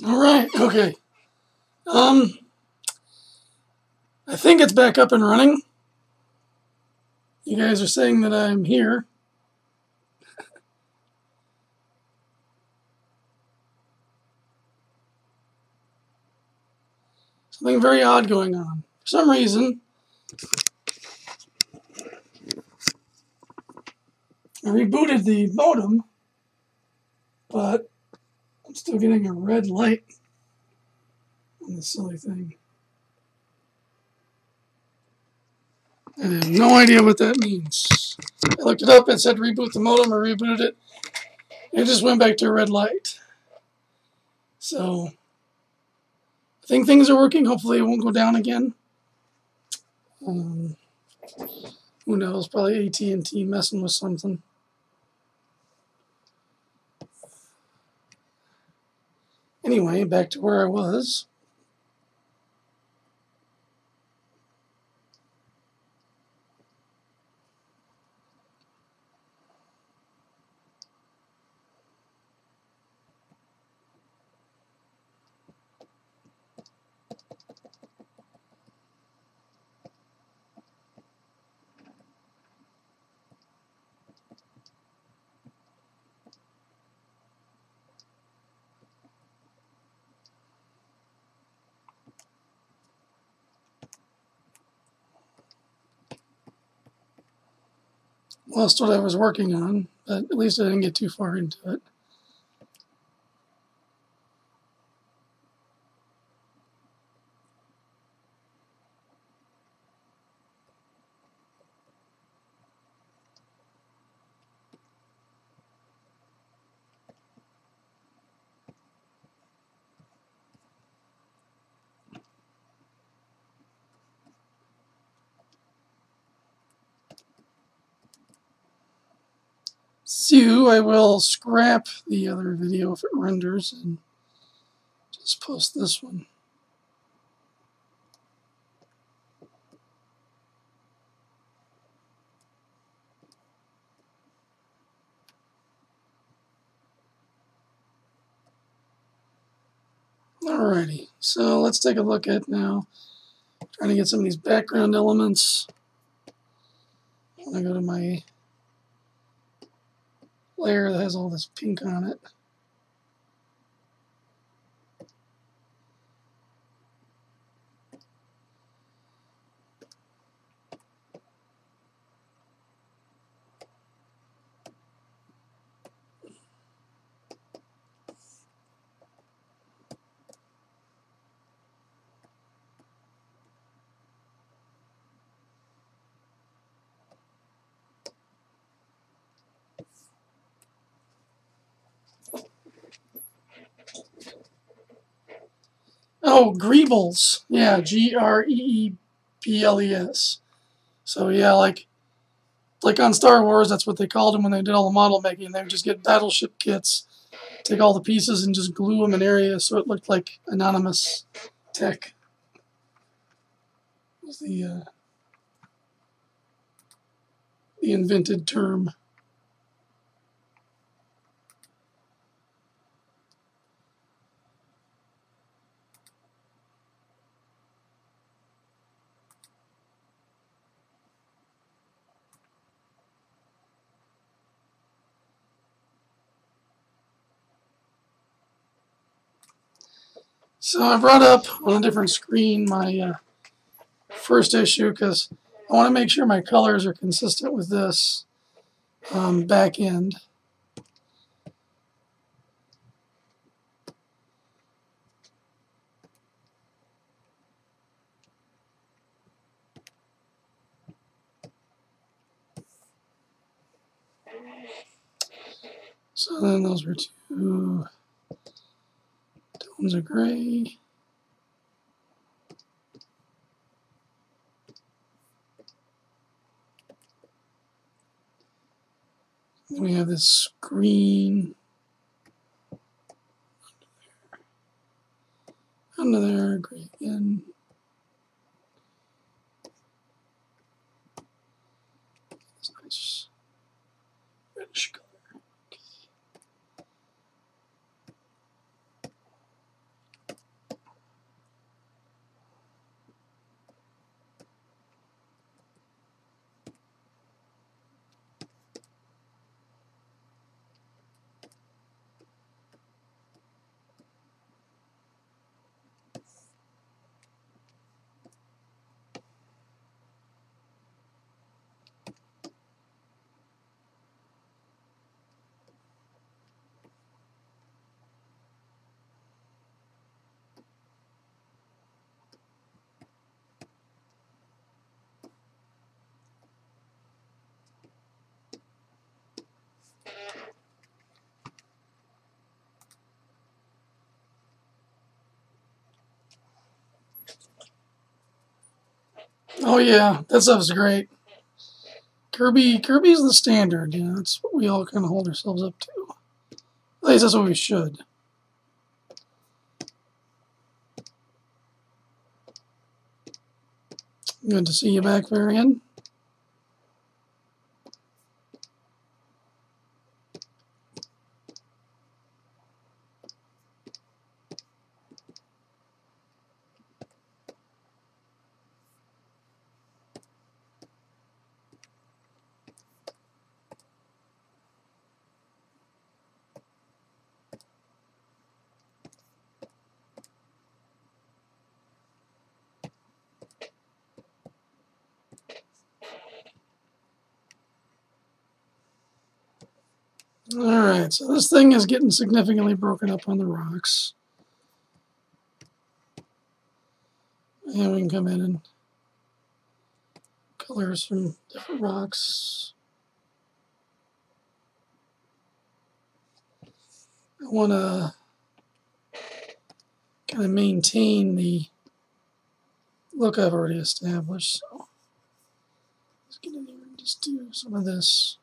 All right, okay. I think it's back up and running. You guys are saying that I'm here. Something very odd going on. For some reason, I rebooted the modem, but I'm still getting a red light on this silly thing. I have no idea what that means. I looked it up, it said reboot the modem, I rebooted it. It just went back to a red light. So, I think things are working. Hopefully it won't go down again. Who knows? Probably AT&T messing with something. Anyway, back to where I was. Lost what I was working on, but at least I didn't get too far into it. So I will scrap the other video if it renders and just post this one. Alrighty, so let's take a look at now. Trying to get some of these background elements. I'm going to go to my layer that has all this pink on it. Oh, greebles. Yeah, Greebles. So yeah, like on Star Wars, that's what they called them when they did all the model making. They would just get battleship kits, take all the pieces and just glue them in areas so it looked like anonymous tech. Was the invented term. So I brought up on a different screen my first issue because I want to make sure my colors are consistent with this back end. So then those were two tones of gray. Then we have this green under there, gray again. This nice reddish color. Oh yeah, that stuff's great. Kirby's the standard, you know, that's what we all kind of hold ourselves up to. At least that's what we should. Good to see you back, Varian. Alright, so this thing is getting significantly broken up on the rocks. And we can come in and color some different rocks. I want to kind of maintain the look I've already established. So let's get in here and just do some of this.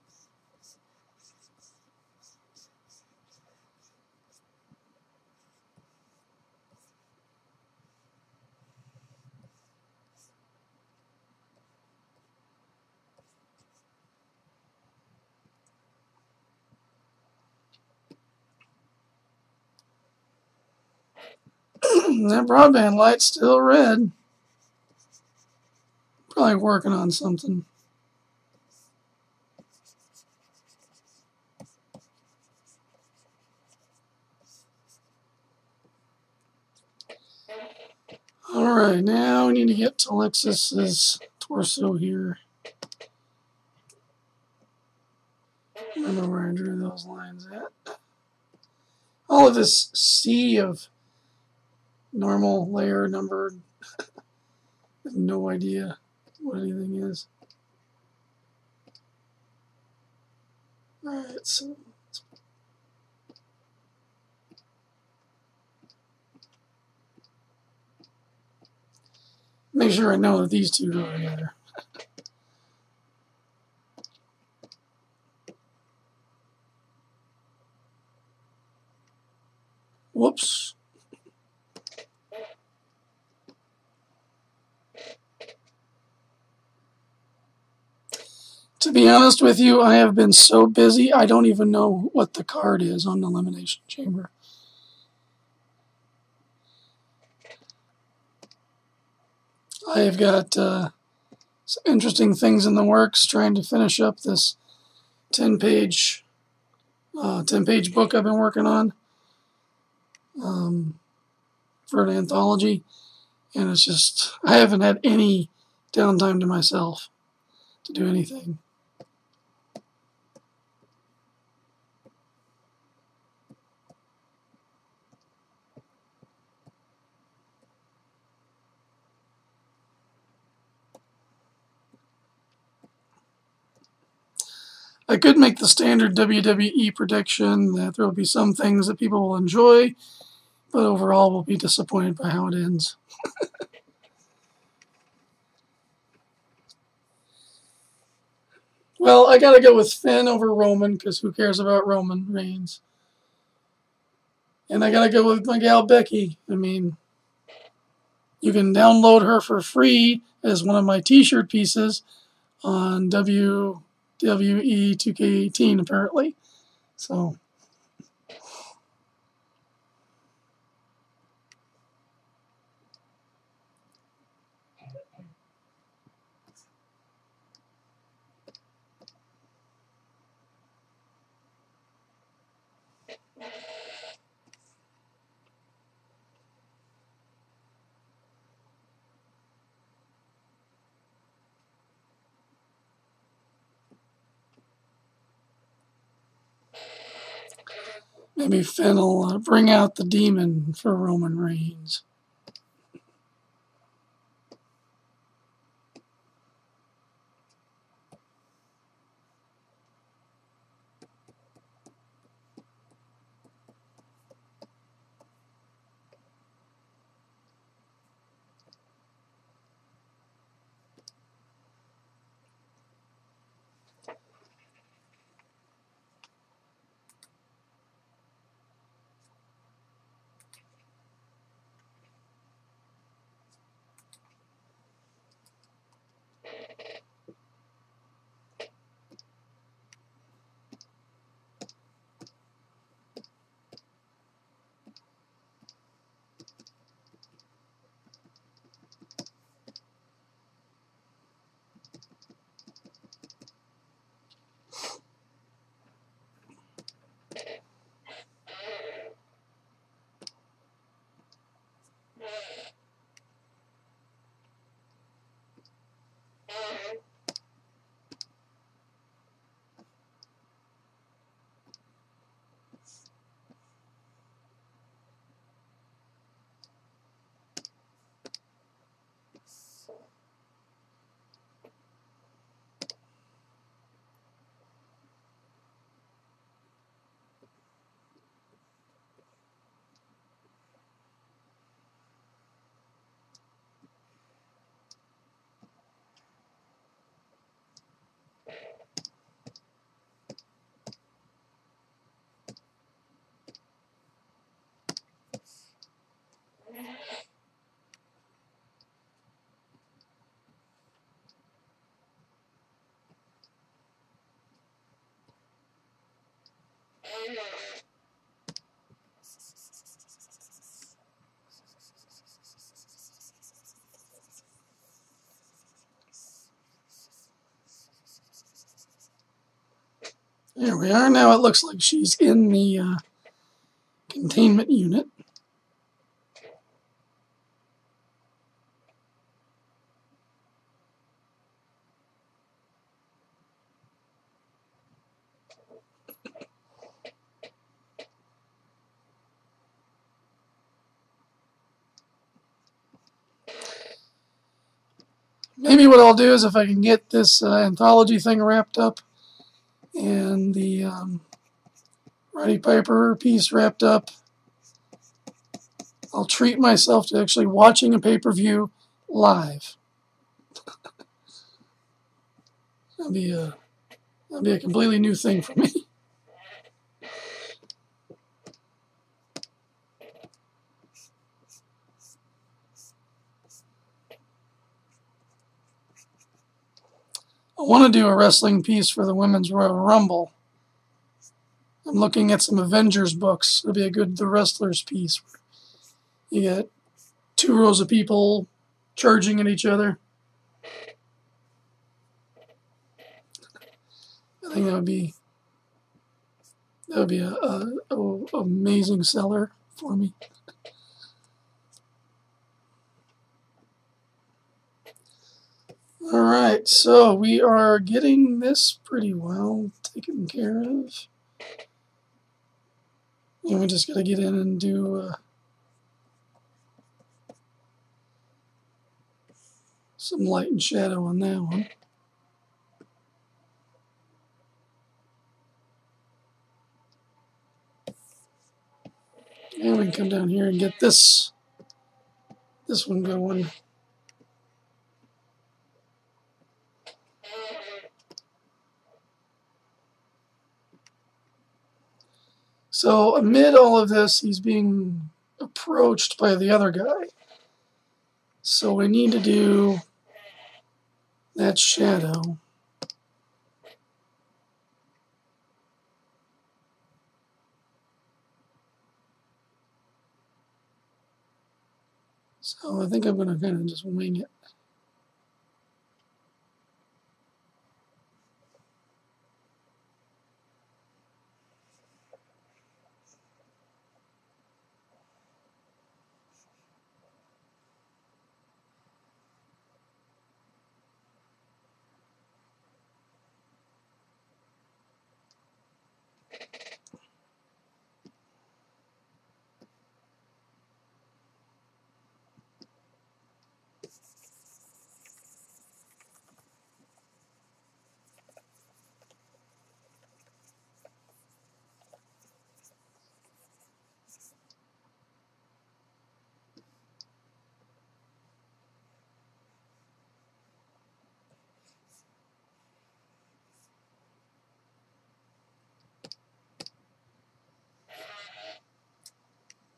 That broadband light's still red. Probably working on something. Alright, now we need to get to Alexis's torso here. Remember where I drew those lines at. All of this sea of normal, layer, numbered. I have no idea what anything is. Alright, so make sure I know that these two go together. Whoops. To be honest with you, I have been so busy, I don't even know what the card is on the Elimination Chamber. I have got some interesting things in the works, trying to finish up this 10-page book I've been working on for an anthology, and it's just, I haven't had any downtime to myself to do anything. I could make the standard WWE prediction that there will be some things that people will enjoy, but overall will be disappointed by how it ends. Well, I gotta go with Finn over Roman, because who cares about Roman Reigns? And I gotta go with my gal Becky. I mean, you can download her for free as one of my t-shirt pieces on WWE 2K18, apparently. So, maybe Finn will bring out the demon for Roman Reigns. There we are. Now it looks like she's in the containment unit. Maybe what I'll do is if I can get this anthology thing wrapped up and the Roddy Piper piece wrapped up, I'll treat myself to actually watching a pay-per-view live. That'll be a completely new thing for me. I want to do a wrestling piece for the Women's Royal Rumble. I'm looking at some Avengers books. It'll be a good The Wrestlers piece. You get 2 rows of people charging at each other. I think that would be a amazing seller for me. All right, so we are getting this pretty well taken care of. And we just got to get in and do some light and shadow on that one. And we can come down here and get this one going. So amid all of this, he's being approached by the other guy. So we need to do that shadow. So I think I'm going to kind of just wing it.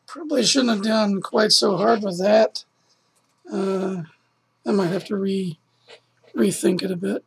Probably shouldn't have done quite so hard with that. I might have to rethink it a bit.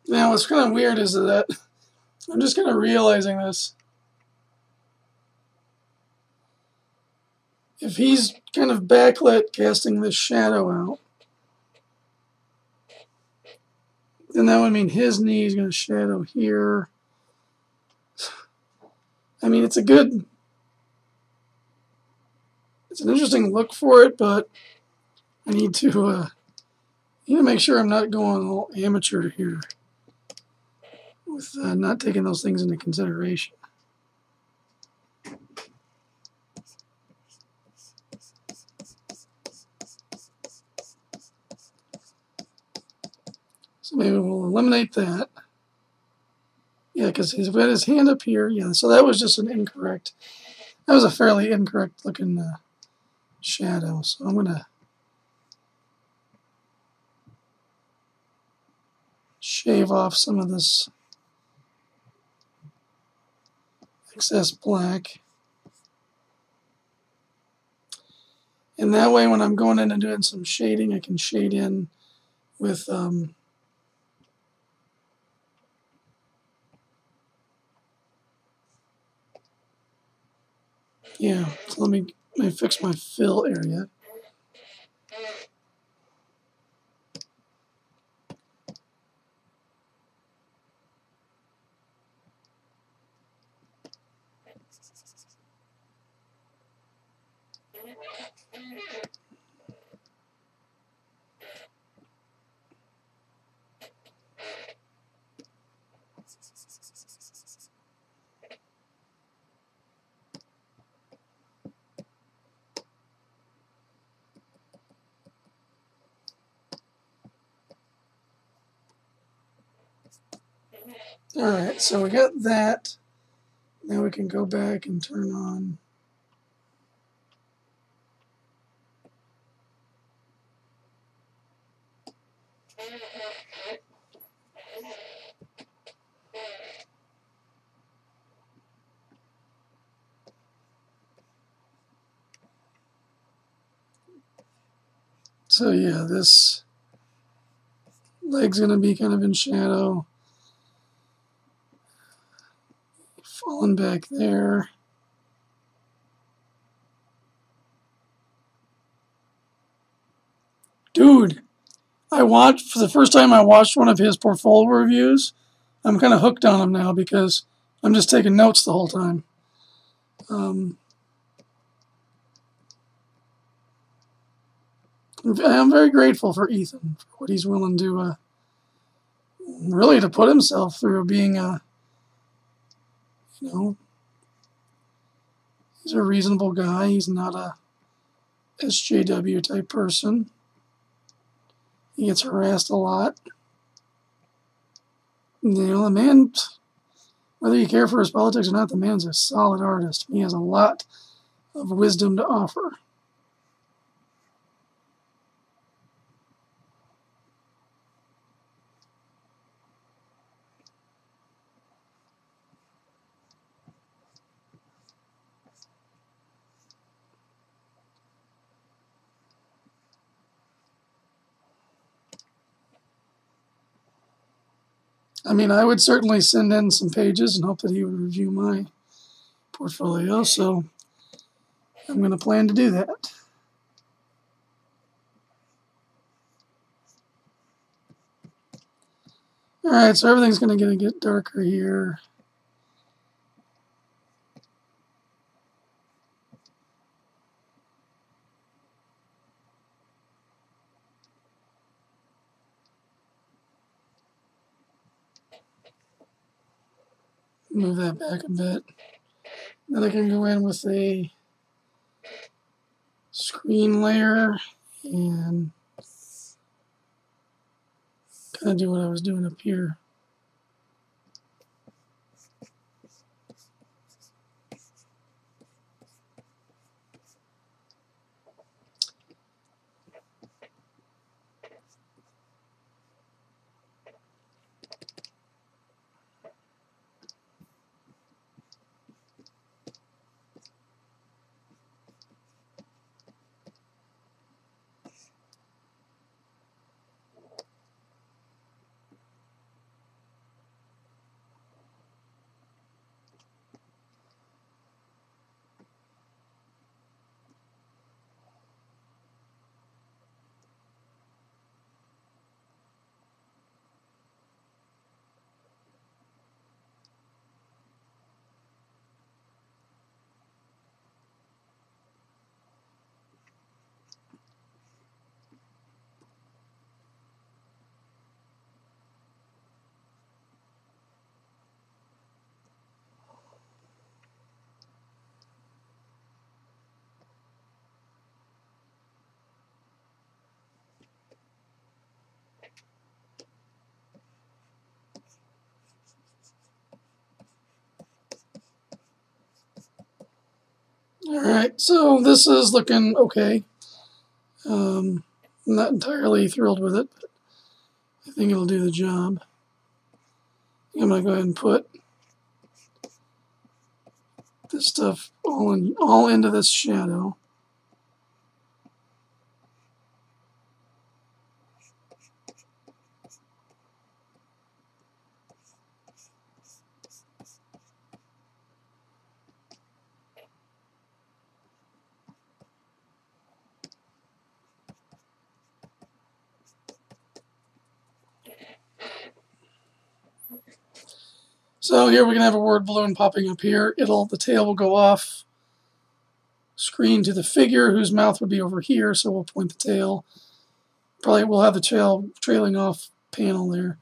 Now, what's kind of weird is that I'm just kind of realizing this. If he's kind of backlit casting this shadow out, then that would mean his knee is going to shadow here. I mean, it's a an interesting look for it, but I need to make sure I'm not going all amateur here with not taking those things into consideration. So maybe we'll eliminate that. Yeah, because he's got his hand up here. Yeah, so that was just an incorrect. That was a fairly incorrect looking shadow. So I'm going to shave off some of this excess black. And that way when I'm going in and doing some shading, I can shade in with yeah, so let me fix my fill area. Alright, so we got that. Now we can go back and turn on so yeah, this leg's going to be kind of in shadow. Falling back there. Dude, for the first time I watched one of his portfolio reviews. I'm kind of hooked on him now because I'm just taking notes the whole time. I'm very grateful for Ethan, for what he's willing to, really to put himself through being a, he's a reasonable guy. He's not a SJW type person. He gets harassed a lot. The man, whether you care for his politics or not, the man's a solid artist. He has a lot of wisdom to offer. I mean, I would certainly send in some pages and hope that he would review my portfolio, so I'm going to plan to do that. Alright, so everything's going to get darker here. Move that back a bit. Then I can go in with a screen layer and kind of do what I was doing up here. Alright, so this is looking okay. I'm not entirely thrilled with it, but I think it'll do the job. I'm going to go ahead and put this stuff all into this shadow. So here we can have a word balloon popping up here. The tail will go off screen to the figure whose mouth would be over here, so we'll point the tail. Probably we'll have the tail trailing off panel there.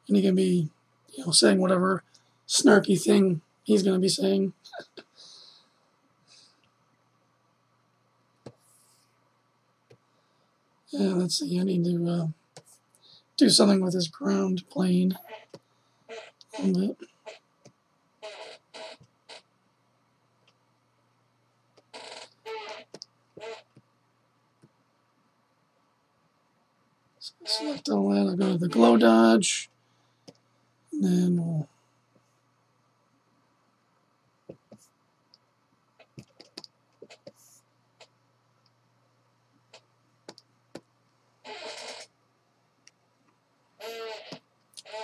And he can be, saying whatever snarky thing he's going to be saying. Yeah, let's see, I need to do something with this ground plane a little bit. So select all that, I'll go to the glow dodge, and then we'll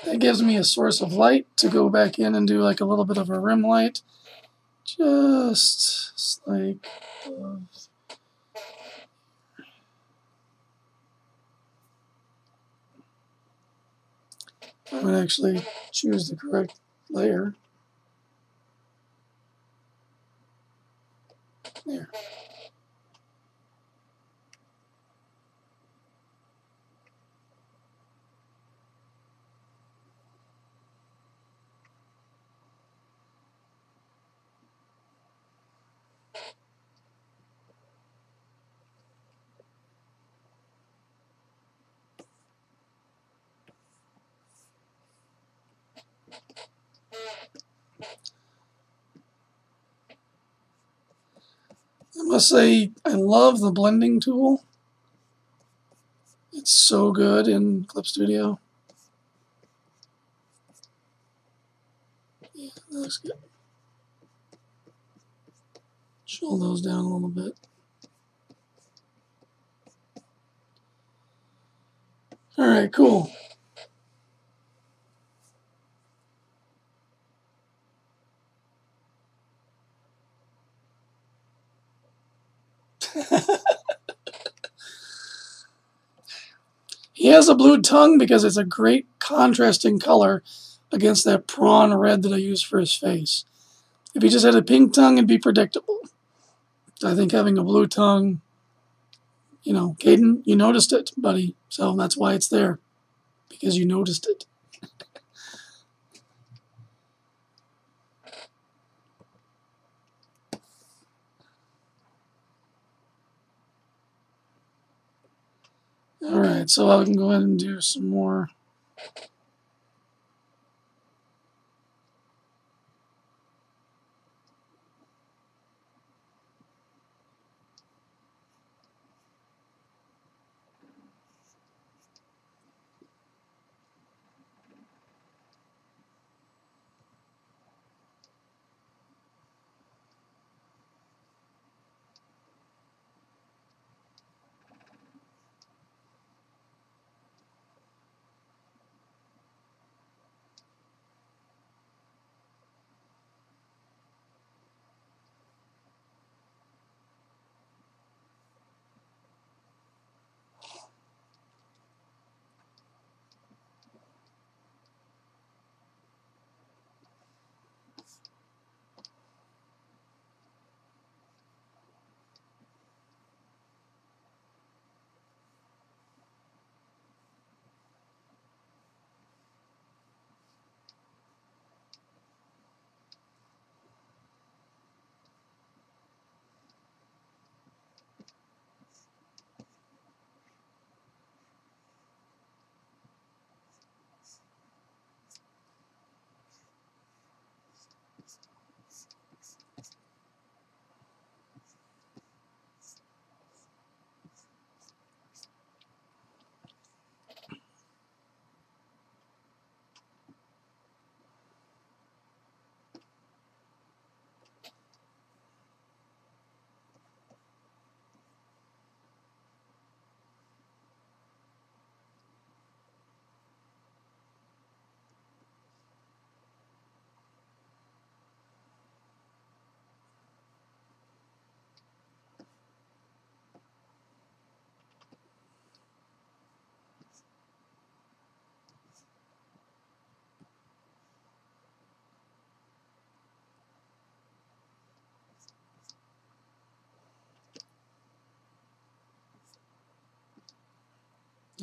that gives me a source of light to go back in and do like a little bit of a rim light, just like above. I would actually choose the correct layer. There. I must say, I love the blending tool. It's so good in Clip Studio. Yeah, that looks good. Chill those down a little bit. Alright, cool. He has a blue tongue because it's a great contrasting color against that prawn red that I use for his face. If he just had a pink tongue, it'd be predictable. I think having a blue tongue, Caden, you noticed it, buddy. So that's why it's there, because you noticed it. Alright, so I can go ahead and do some more.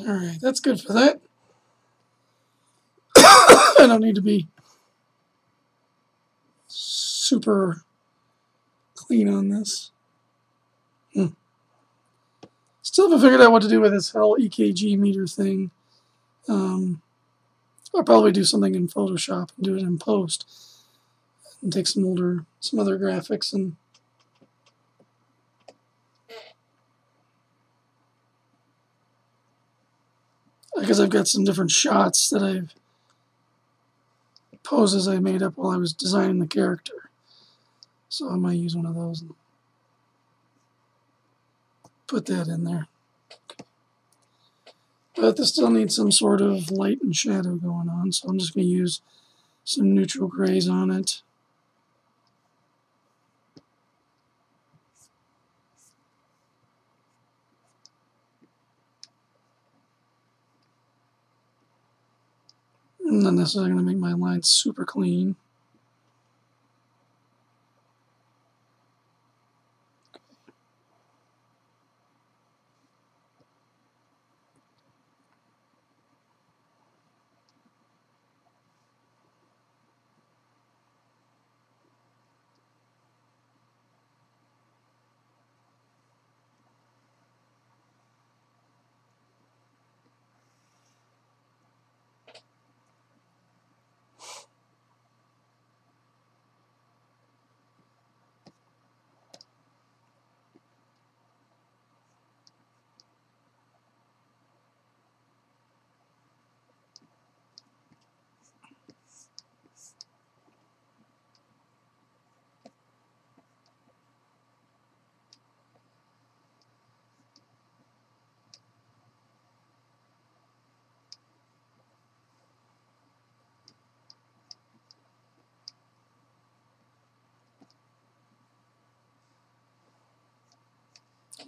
Alright, that's good for that. I don't need to be super clean on this. Still haven't figured out what to do with this whole EKG meter thing. I'll probably do something in Photoshop and do it in post. And take some other graphics and because I've got some different shots that I've poses I made up while I was designing the character. So I might use one of those and put that in there. But this still needs some sort of light and shadow going on, so I'm just going to use some neutral grays on it. I'm not necessarily going to make my lines super clean.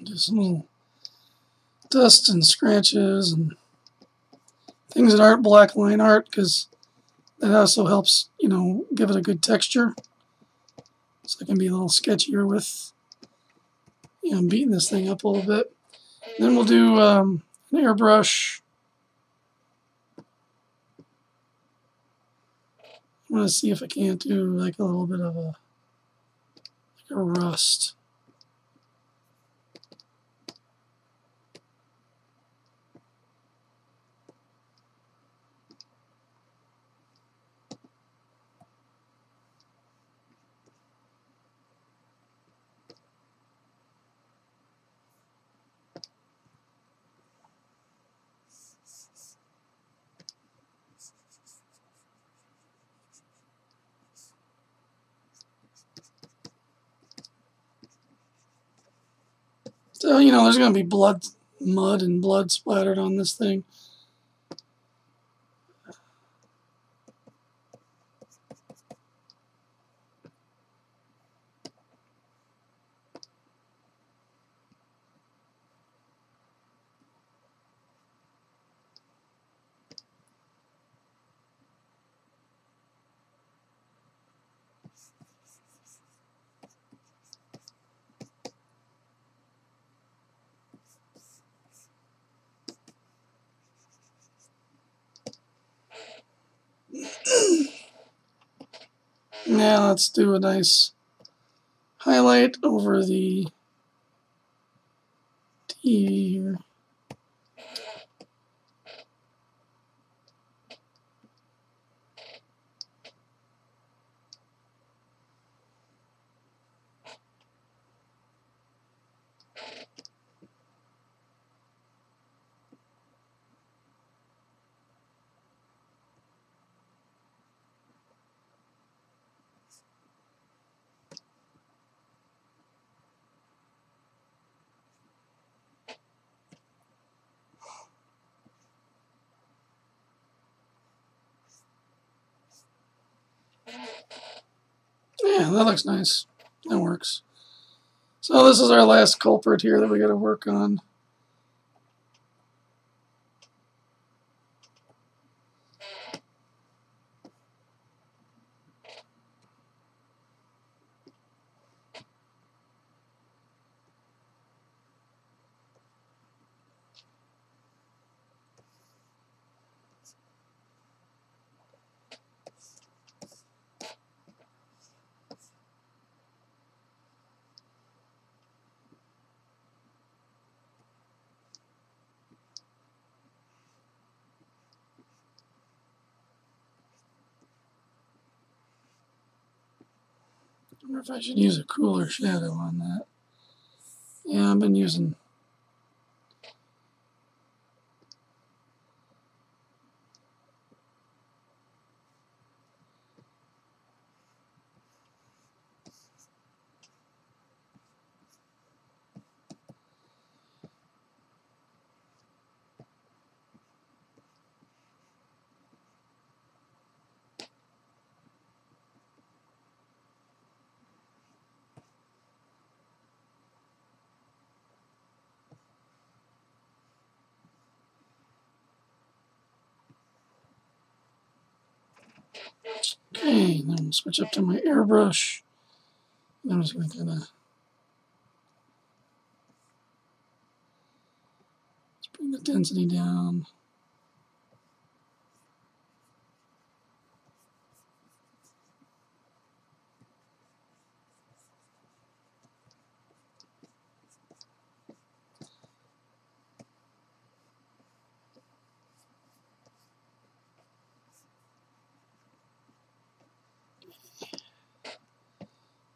Do some little dust and scratches and things that aren't black line art, because that also helps, you know, give it a good texture. So it can be a little sketchier with, you know, beating this thing up a little bit. Then we'll do an airbrush. I'm going to see if I can't do like a little bit of a rust. So, you know, there's going to be mud and blood splattered on this thing. Now let's do a nice highlight over the TV here. Yeah, that looks nice. That works. So this is our last culprit here that we got to work on. wonder if I should use a cooler shadow on that. Yeah, I've been using... Okay, then we'll switch up to my airbrush. I'm just going to kind of bring the density down.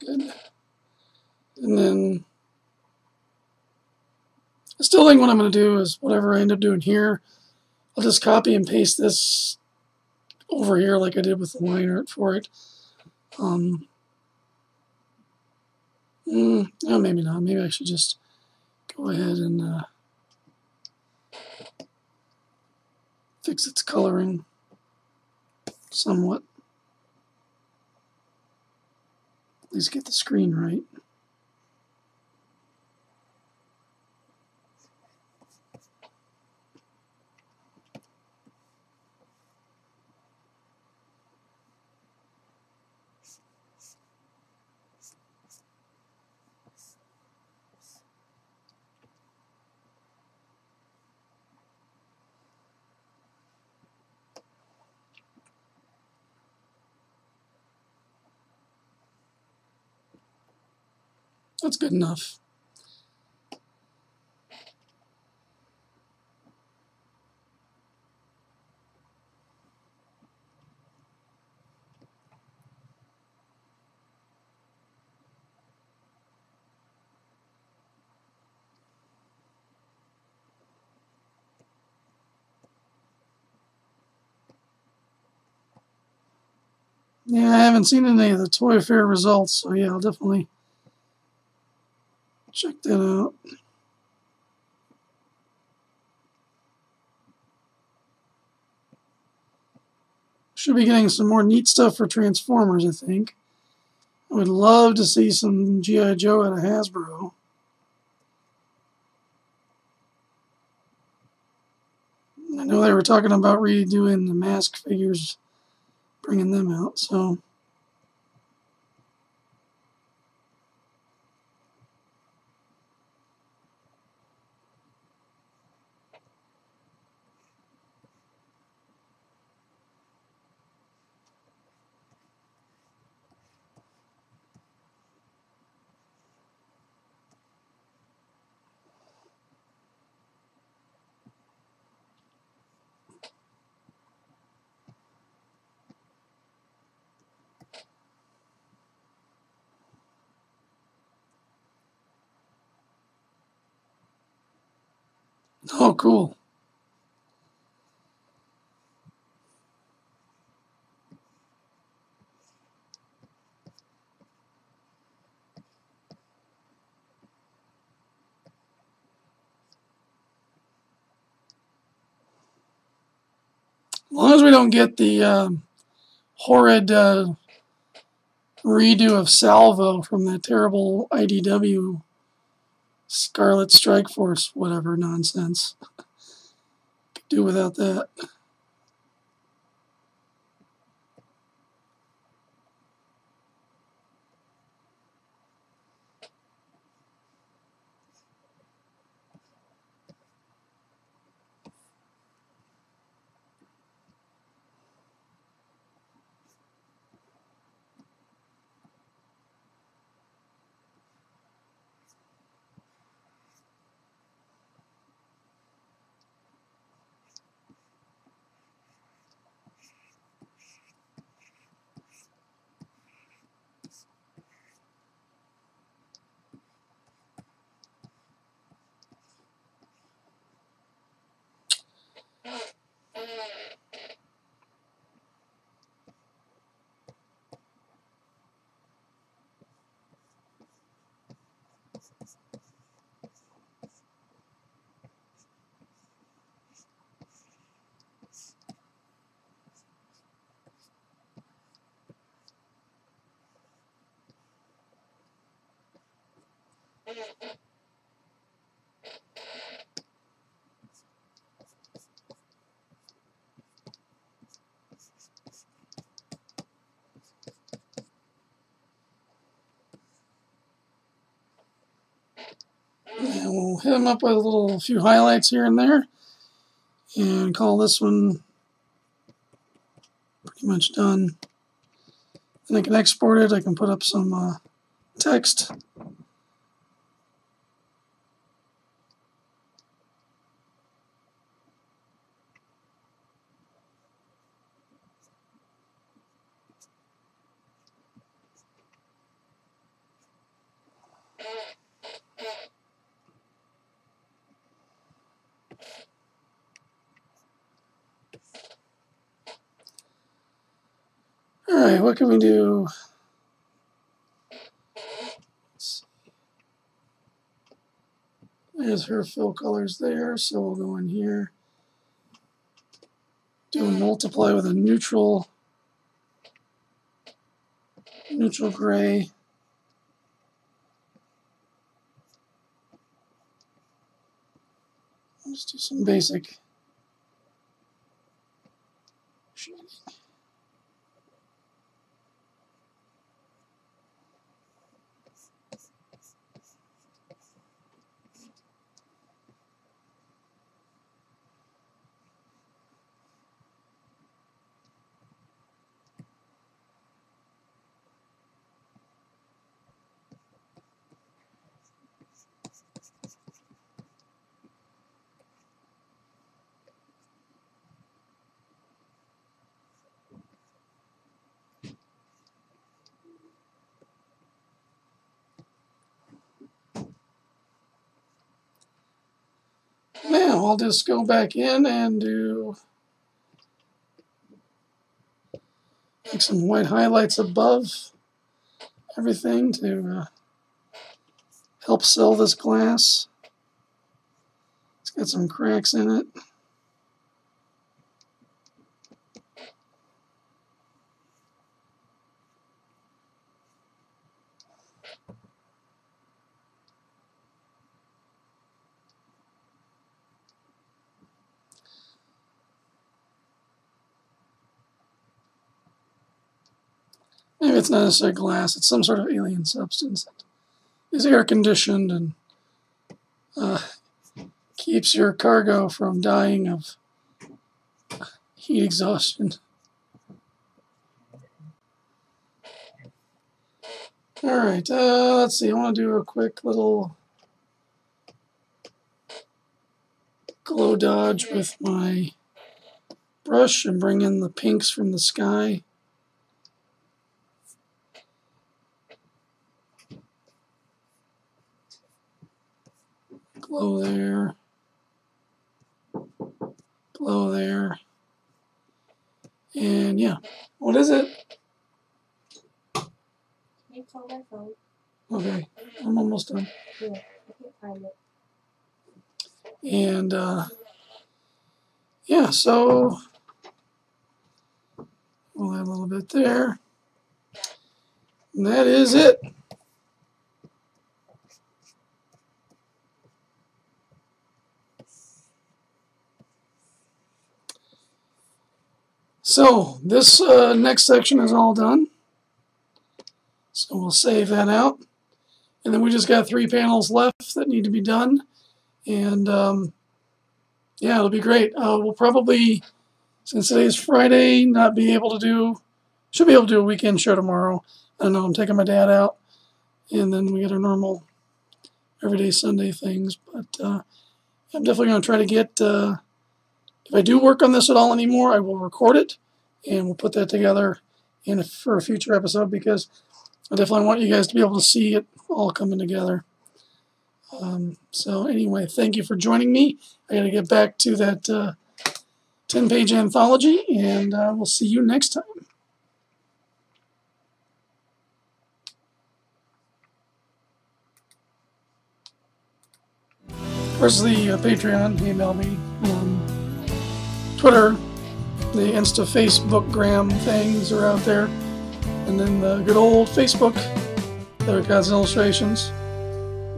Good. And then I still think what I'm going to do is whatever I end up doing here, I'll just copy and paste this over here like I did with the line art for it. No, maybe not. Maybe I should just go ahead and fix its coloring somewhat. At least get the screen right. That's good enough. Yeah, I haven't seen any of the Toy Fair results, so yeah, I'll definitely check that out. Should be getting some more neat stuff for Transformers, I think. I would love to see some G.I. Joe out of Hasbro. I know they were talking about redoing the Mask figures, bringing them out, so... Oh, cool. As long as we don't get the horrid redo of Salvo from that terrible IDW Scarlet Strike Force, whatever nonsense. Could do without that. And we'll hit them up with a few highlights here and there, and call this one pretty much done. And I can export it. I can put up some text. All right, what can we do? There's her fill colors there, so we'll go in here, do a multiply with a neutral gray. Let's do some basic shading. Now I'll just go back in and make some white highlights above everything to help sell this glass. It's got some cracks in it. Maybe it's not necessarily glass, it's some sort of alien substance that is air conditioned and keeps your cargo from dying of heat exhaustion. Alright, let's see, I want to do a quick little glow dodge with my brush and bring in the pinks from the sky. Glow there. Glow there. And yeah, what is it? It's on my phone. Okay, I'm almost done. Yeah, I can't find it. And yeah, so we'll add a little bit there. And that is it. So this next section is all done. So we'll save that out. And then we just got 3 panels left that need to be done. And yeah, it'll be great. We'll probably, since today's Friday, should be able to do a weekend show tomorrow. I don't know, I'm taking my dad out. And then we get our normal everyday Sunday things. But I'm definitely going to try to get, if I do work on this at all anymore, I will record it. And we'll put that together for a future episode, because I definitely want you guys to be able to see it all coming together. So anyway, thank you for joining me. I got to get back to that 10-page anthology, and we'll see you next time. Of course, the Patreon, email me, Twitter, the Insta Facebook gram things are out there, and then the good old Facebook, there are Gods and Illustrations.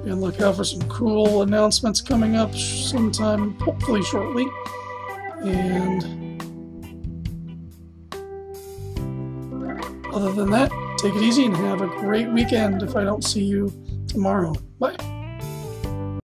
Be on the lookout for some cool announcements coming up sometime, hopefully shortly. And other than that, take it easy and have a great weekend if I don't see you tomorrow. Bye.